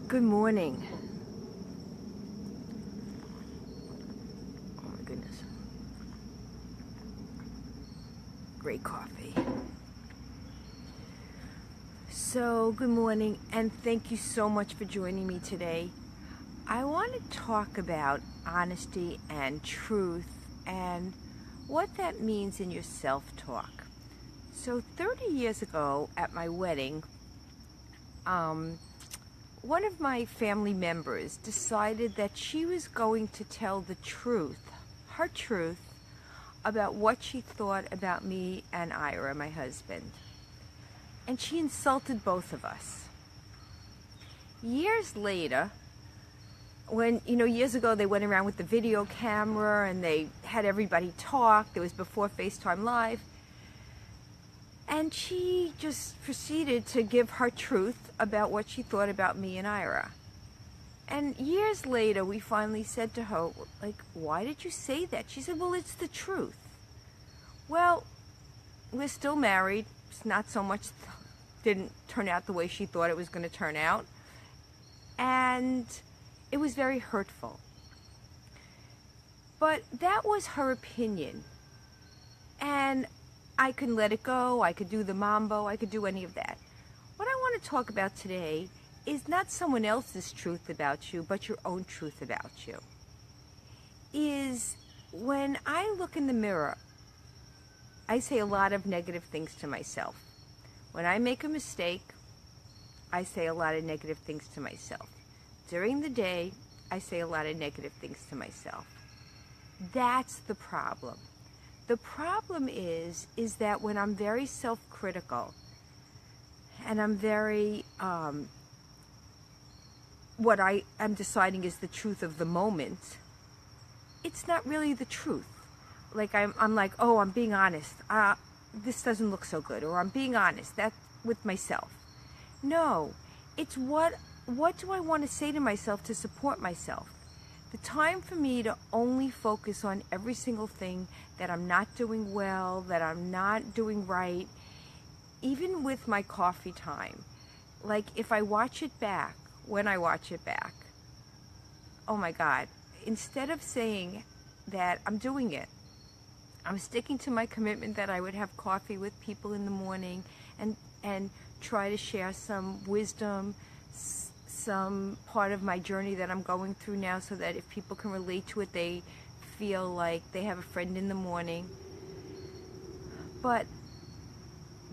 Good morning. Oh my goodness. Great coffee. So, good morning, and thank you so much for joining me today. I want to talk about honesty and truth and what that means in your self-talk. So, 30 years ago at my wedding, one of my family members decided that she was going to tell the truth, her truth, about what she thought about me and Ira, my husband. And she insulted both of us. Years later, when, years ago they went around with the video camera and they had everybody talk, it was before FaceTime Live, and she just proceeded to give her truth about what she thought about me and Ira. And years later, we finally said to her, why did you say that? She said, well, it's the truth. Well, we're still married. It's not so much, didn't turn out the way she thought it was going to turn out. And it was very hurtful. But that was her opinion. And I can let it go, I could do the mambo, I could do any of that. What I want to talk about today is not someone else's truth about you, but your own truth about you. Is when I look in the mirror, I say a lot of negative things to myself. When I make a mistake, I say a lot of negative things to myself. During the day, I say a lot of negative things to myself. That's the problem. The problem is that when I'm very self-critical and I'm very, what I am deciding is the truth of the moment, it's not really the truth. I'm like, oh, I'm being honest. This doesn't look so good. Or I'm being honest. That's with myself. No, it's what do I want to say to myself to support myself? The time for me to only focus on every single thing that I'm not doing well, that I'm not doing right, even with my coffee time. Like if I watch it back, when I watch it back, oh my God, instead of saying that I'm doing it, I'm sticking to my commitment that I would have coffee with people in the morning and try to share some wisdom, some part of my journey that I'm going through now, so that if people can relate to it, they feel like they have a friend in the morning. But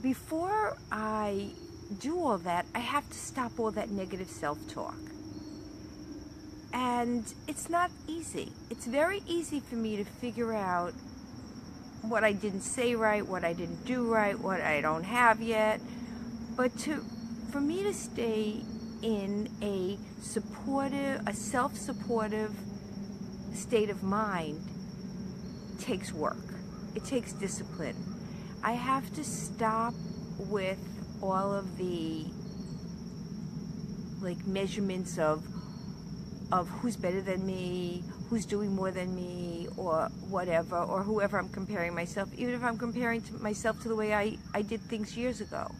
before I do all that, I have to stop all that negative self-talk. And it's not easy. It's very easy for me to figure out what I didn't say right, what I didn't do right, what I don't have yet. But for me to stay in a self-supportive state of mind takes work. It takes discipline. I have to stop with all of the measurements of who's better than me, who's doing more than me, or whatever, or whoever I'm comparing myself, even if I'm comparing myself to the way I did things years ago.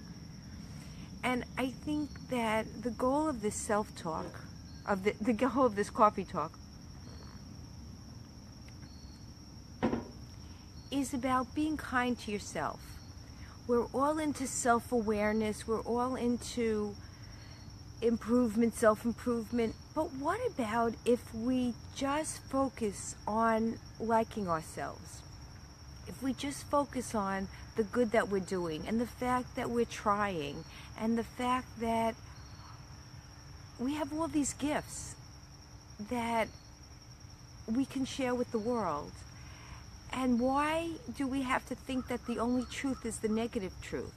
And I think that the goal of this self-talk, the goal of this coffee talk, is about being kind to yourself. We're all into self-awareness. We're all into improvement, self-improvement. But what about if we just focus on liking ourselves? If we just focus on the good that we're doing and the fact that we're trying and the fact that we have all these gifts that we can share with the world. And why do we have to think that the only truth is the negative truth?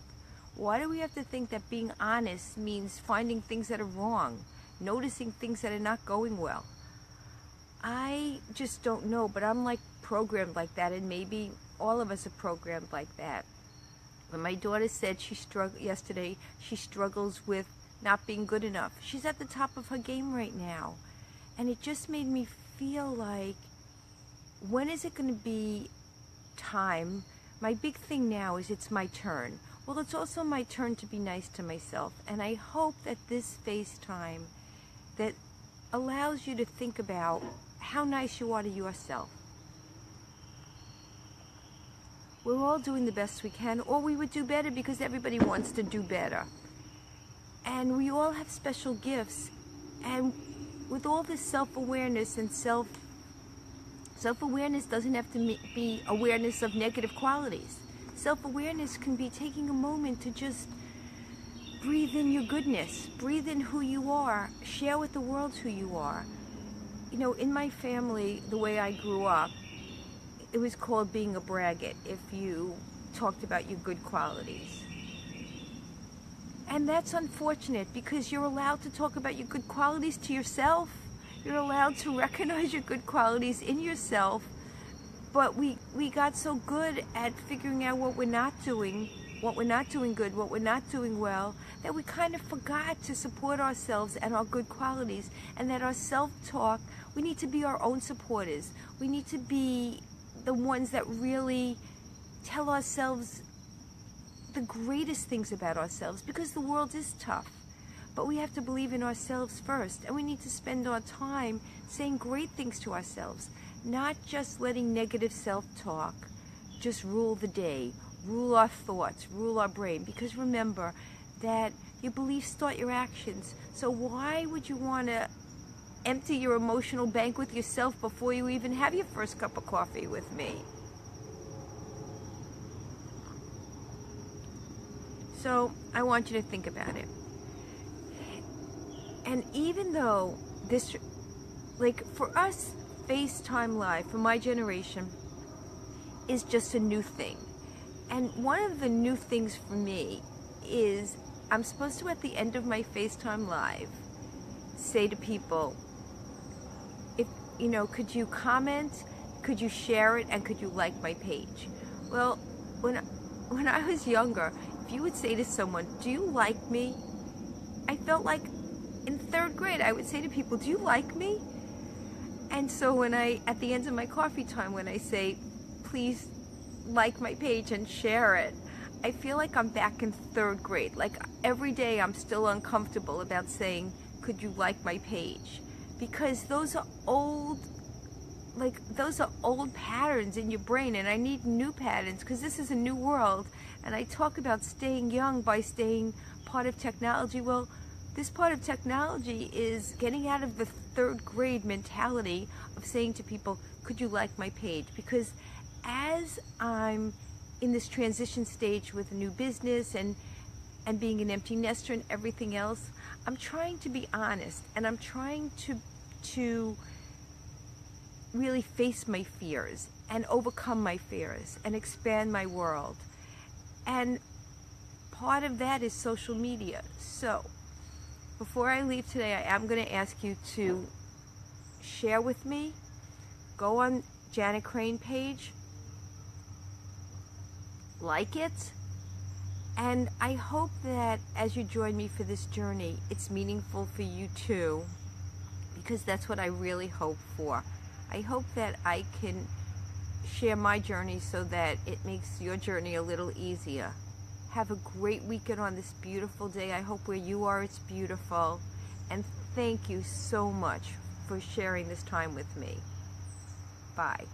Why do we have to think that being honest means finding things that are wrong, noticing things that are not going well? I just don't know, but I'm programmed like that, and maybe all of us are programmed like that. When my daughter said yesterday she struggles with not being good enough, she's at the top of her game right now. And it just made me feel like, when is it going to be time? My big thing now is it's my turn. Well, it's also my turn to be nice to myself. And I hope that this FaceTime that allows you to think about how nice you are to yourself. We're all doing the best we can, or we would do better because everybody wants to do better. And we all have special gifts. And with all this self-awareness and self-awareness doesn't have to be awareness of negative qualities. Self-awareness can be taking a moment to just breathe in your goodness, breathe in who you are, share with the world who you are. You know, in my family, the way I grew up, it was called being a braggart if you talked about your good qualities. And that's unfortunate because you're allowed to talk about your good qualities to yourself. You're allowed to recognize your good qualities in yourself. But we got so good at figuring out what we're not doing good, what we're not doing well, that we kind of forgot to support ourselves and our good qualities, and that our self-talk, we need to be our own supporters. We need to be the ones that really tell ourselves the greatest things about ourselves, because the world is tough. But we have to believe in ourselves first, and we need to spend our time saying great things to ourselves, not just letting negative self-talk just rule the day, rule our thoughts, rule our brain. Because remember that your beliefs start your actions. So why would you want to empty your emotional bank with yourself before you even have your first cup of coffee with me? So I want you to think about it. And even though this, like for us, FaceTime Live, for my generation, is just a new thing. And one of the new things for me is I'm supposed to, at the end of my FaceTime Live, say to people, if, you know, could you comment, could you share it, and could you like my page? Well, when I was younger, if you would say to someone, do you like me? I felt like in 3rd grade, I would say to people, do you like me? And so when at the end of my coffee time, when I say, please like my page and share it, I feel like I'm back in 3rd grade. Like every day I'm still uncomfortable about saying, could you like my page? Because those are old patterns in your brain, and I need new patterns because this is a new world. And I talk about staying young by staying part of technology. Well, this part of technology is getting out of the 3rd grade mentality of saying to people, could you like my page? Because as I'm in this transition stage with a new business and being an empty nester and everything else, I'm trying to be honest, and I'm trying to really face my fears and overcome my fears and expand my world. And part of that is social media. So before I leave today, I am going to ask you to share with me. Go on Janet Crane page, like it, and I hope that as you join me for this journey, it's meaningful for you too, because that's what I really hope for. I hope that I can share my journey so that it makes your journey a little easier. Have a great weekend on this beautiful day. I hope where you are it's beautiful. And thank you so much for sharing this time with me. Bye.